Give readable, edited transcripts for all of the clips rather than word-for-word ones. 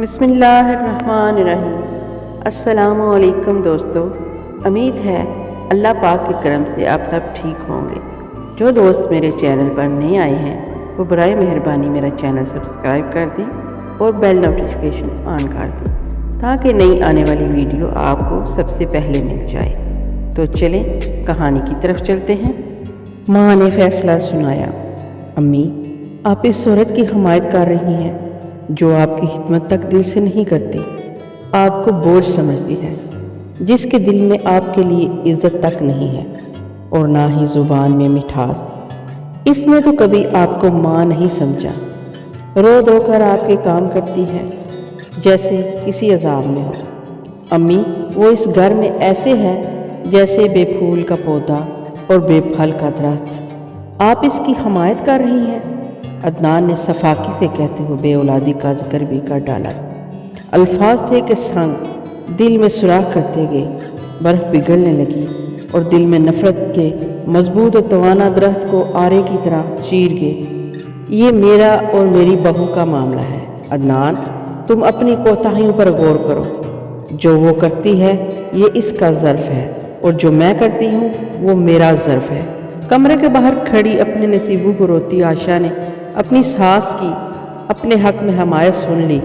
بسم اللہ الرحمن الرحیم۔ السلام علیکم دوستو، امید ہے اللہ پاک کے کرم سے آپ سب ٹھیک ہوں گے۔ جو دوست میرے چینل پر نئے آئے ہیں وہ برائے مہربانی میرا چینل سبسکرائب کر دیں اور بیل نوٹیفیکیشن آن کر دیں تاکہ نئی آنے والی ویڈیو آپ کو سب سے پہلے مل جائے۔ تو چلیں کہانی کی طرف چلتے ہیں۔ ماں نے فیصلہ سنایا، امی آپ اس عورت کی حمایت کر رہی ہیں جو آپ کی خدمت تک دل سے نہیں کرتی، آپ کو بوجھ سمجھتی ہے، جس کے دل میں آپ کے لیے عزت تک نہیں ہے اور نہ ہی زبان میں مٹھاس۔ اس نے تو کبھی آپ کو ماں نہیں سمجھا، رو دو کر آپ کے کام کرتی ہے جیسے کسی عذاب میں ہو۔ امی وہ اس گھر میں ایسے ہے جیسے بے پھول کا پودا اور بے پھل کا درخت، آپ اس کی حمایت کر رہی ہیں۔ عدنان نے صفاقی سے کہتے ہوئے بے اولادی کا ذکر بھی کر ڈالا۔ الفاظ تھے کہ سنگ دل میں سوراخ کرتے گئے، برف پگھلنے لگی اور دل میں نفرت کے مضبوط و توانا درخت کو آرے کی طرح چیر گئے۔ یہ میرا اور میری بہو کا معاملہ ہے عدنان، تم اپنی کوتاہیوں پر غور کرو۔ جو وہ کرتی ہے یہ اس کا ظرف ہے اور جو میں کرتی ہوں وہ میرا ظرف ہے۔ کمرے کے باہر کھڑی اپنے نصیبوں کو روتی عائشہ نے اپنی ساس کی اپنے حق میں حمایت سن لی۔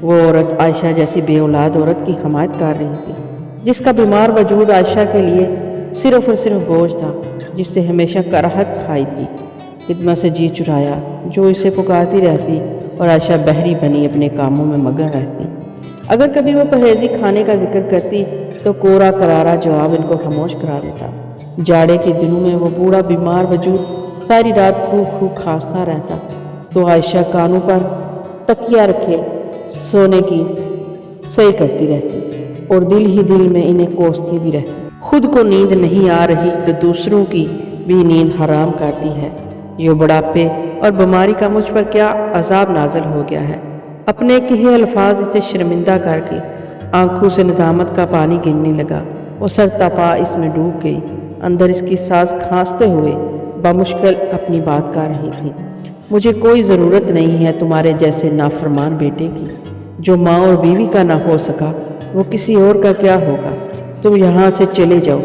وہ عورت عائشہ جیسی بے اولاد عورت کی حمایت کر رہی تھی جس کا بیمار وجود عائشہ کے لیے صرف اور صرف بوجھ تھا، جس سے ہمیشہ کراہت کھائی تھی، خدمت سے جی چرایا، جو اسے پکارتی رہتی اور عائشہ بحری بنی اپنے کاموں میں مگن رہتی۔ اگر کبھی وہ پرہیزی کھانے کا ذکر کرتی تو کورا کرارا جواب ان کو خاموش کرا دیتا۔ جاڑے کے دنوں میں وہ بوڑھا بیمار وجود ساری رات کھو کھانستا رہتا تو عائشہ کانوں پر تکیہ رکھے سونے کی صحیح کرتی رہتی اور دل ہی دل میں انہیں کوستی بھی رہتی۔ خود کو نیند نہیں آ رہی تو دوسروں کی بھی نیند حرام کرتی ہے۔ یہ بڑھاپے اور بیماری کا مجھ پر کیا عذاب نازل ہو گیا ہے۔ اپنے کہے الفاظ اسے شرمندہ کر کے آنکھوں سے ندامت کا پانی گرنے لگا۔ وہ سر تپا اس میں ڈوب گئی۔ اندر اس کی سانس کھانستے ہوئے بمشکل اپنی بات کر رہی تھی۔ مجھے کوئی ضرورت نہیں ہے تمہارے جیسے نافرمان بیٹے کی، جو ماں اور بیوی کا نہ ہو سکا وہ کسی اور کا کیا ہوگا۔ تم یہاں سے چلے جاؤ،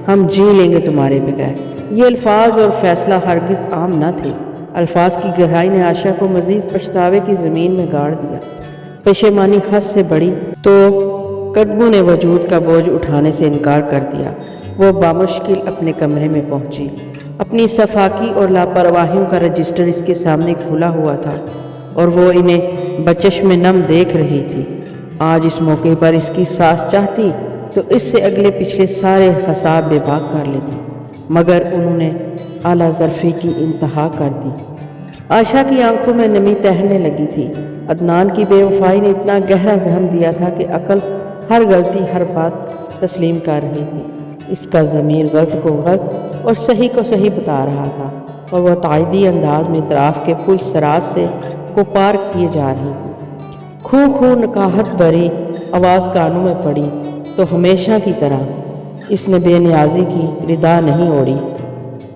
ہم جی لیں گے تمہارے بغیر۔ یہ الفاظ اور فیصلہ ہرگز عام نہ تھے۔ الفاظ کی گہرائی نے عائشہ کو مزید پچھتاوے کی زمین میں گاڑ دیا۔ پشیمانی حد سے بڑی تو قدموں نے وجود کا بوجھ اٹھانے سے انکار کر دیا۔ وہ بامشکل اپنے کمرے میں پہنچی۔ اپنی صفاقی اور لاپرواہیوں کا رجسٹر اس کے سامنے کھلا ہوا تھا اور وہ انہیں بچشم نم دیکھ رہی تھی۔ آج اس موقع پر اس کی ساس چاہتی تو اس سے اگلے پچھلے سارے حساب بے باک کر لیتی، مگر انہوں نے اعلیٰ ظرفی کی انتہا کر دی۔ عائشہ کی آنکھوں میں نمی تہرنے لگی تھی۔ عدنان کی بے وفائی نے اتنا گہرا زخم دیا تھا کہ عقل ہر غلطی ہر بات تسلیم کر رہی تھی۔ اس کا ضمیر غلط کو غلط اور صحیح کو صحیح بتا رہا تھا اور وہ تائیدی انداز میں اعتراف کے پل سراج سے کو پار کیے جا رہی تھی۔ خو نکاہت بھری آواز کانوں میں پڑی تو ہمیشہ کی طرح اس نے بے نیازی کی ردا نہیں اوڑھی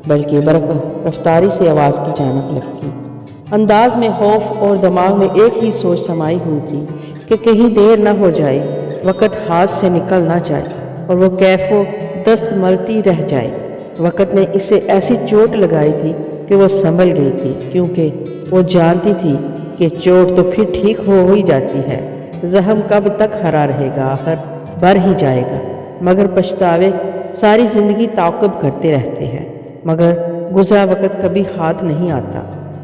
بلکہ برق رفتاری سے آواز کی جانب لپکی۔ انداز میں خوف اور دماغ میں ایک ہی سوچ سمائی ہوئی تھی کہ کہیں دیر نہ ہو جائے، وقت ہاتھ سے نکل نہ جائے اور وہ کیف و دست ملتی رہ جائے۔ وقت نے اسے ایسی چوٹ لگائی تھی کہ وہ سنبھل گئی تھی، کیونکہ وہ جانتی تھی کہ چوٹ تو پھر ٹھیک ہو ہی جاتی ہے، زخم کب تک ہرا رہے گا، آخر بھر ہی جائے گا۔ مگر پچھتاوے ساری زندگی تعاقب کرتے رہتے ہیں، مگر گزرا وقت کبھی ہاتھ نہیں آتا۔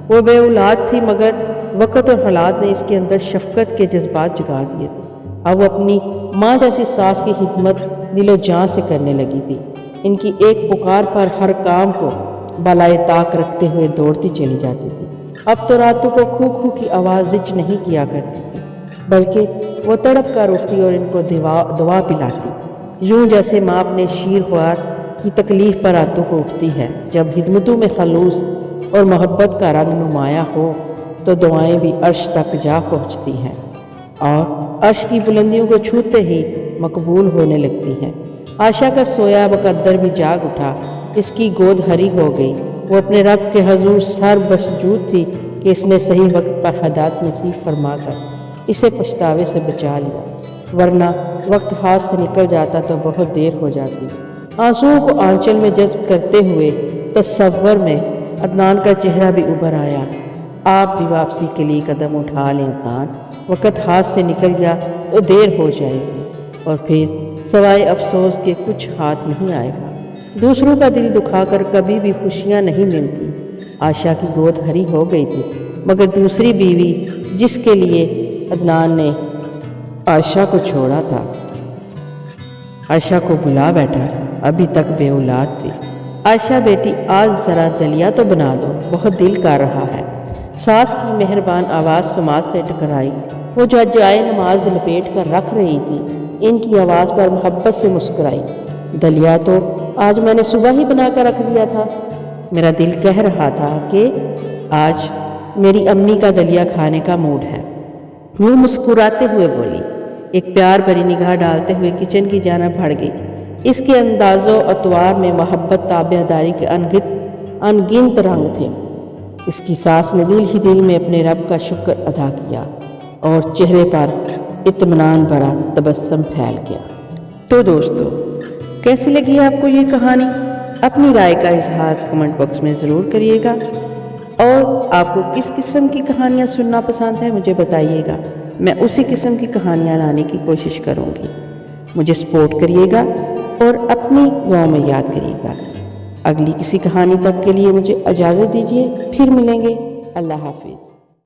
وہ بے اولاد تھی مگر وقت اور حالات نے اس کے اندر شفقت کے جذبات جگا دیے تھے۔ اب وہ اپنی ماں جیسی ساس کی خدمت دل و جان سے کرنے لگی تھی۔ ان کی ایک پکار پر ہر کام کو بالائے طاق رکھتے ہوئے دوڑتی چلی جاتی تھی۔ اب تو راتوں کو کھو کی آواز زچ نہیں کیا کرتی تھی، بلکہ وہ تڑپ کر اٹھتی اور ان کو دوا پلاتی، یوں جیسے ماں اپنے شیر خوار کی تکلیف پر راتوں کو اٹھتی ہے۔ جب خدمتوں میں خلوص اور محبت کا رنگ نمایاں ہو تو دعائیں بھی عرش تک جا پہنچتی ہیں اور عرش کی بلندیوں کو چھوتے ہی مقبول ہونے لگتی ہیں۔ عائشہ کا سویا مقدر بھی جاگ اٹھا، اس کی گود ہری ہو گئی۔ وہ اپنے رب کے حضور سر بسجود تھی کہ اس نے صحیح وقت پر ہدایت نصیب فرما کر اسے پچھتاوے سے بچا لیا، ورنہ وقت ہاتھ سے نکل جاتا تو بہت دیر ہو جاتی۔ آنسوؤں کو آنچل میں جذب کرتے ہوئے تصور میں عدنان کا چہرہ بھی ابھر آیا۔ آپ بھی واپسی کے لیے قدم اٹھا لیں عدنان، وقت ہاتھ سے نکل گیا تو دیر ہو جائے گی، اور پھر سوائے افسوس کے کچھ ہاتھ نہیں آئے گا۔ دوسروں کا دل دکھا کر کبھی بھی خوشیاں نہیں ملتی۔ عائشہ کی گود ہری ہو گئی تھی، مگر دوسری بیوی جس کے لیے عدنان نے عائشہ کو چھوڑا تھا، عائشہ کو بلا بیٹھا تھا، ابھی تک بے اولاد تھی۔ عائشہ بیٹی آج ذرا دلیا تو بنا دو، بہت دل کر رہا ہے۔ ساس کی مہربان آواز سماعت سے ٹکرائی۔ وہ جو جائے نماز لپیٹ کر رکھ رہی تھی، ان کی آواز پر محبت سے مسکرائی۔ دلیا تو آج میں نے صبح ہی بنا کر رکھ دیا تھا، میرا دل کہہ رہا تھا کہ آج میری امی کا دلیا کھانے کا موڈ ہے۔ وہ مسکراتے ہوئے بولی، ایک پیار بھری نگاہ ڈالتے ہوئے کچن کی جانب بڑھ گئی۔ اس کے انداز و اطوار میں محبت، تابع داری کے انگنت رنگ تھے۔ اس کی ساس نے دل ہی دل میں اپنے رب کا شکر ادا کیا اور چہرے پر اطمینان بھرا تبسم پھیل گیا۔ تو دوستو، کیسی لگی آپ کو یہ کہانی؟ اپنی رائے کا اظہار کمنٹ باکس میں ضرور کریے گا، اور آپ کو کس قسم کی کہانیاں سننا پسند ہے مجھے بتائیے گا، میں اسی قسم کی کہانیاں لانے کی کوشش کروں گی۔ مجھے سپورٹ کریے گا اور اپنی دعاؤں میں یاد کریے گا۔ اگلی کسی کہانی تک کے لیے مجھے اجازت دیجیے، پھر ملیں گے۔ اللہ حافظ۔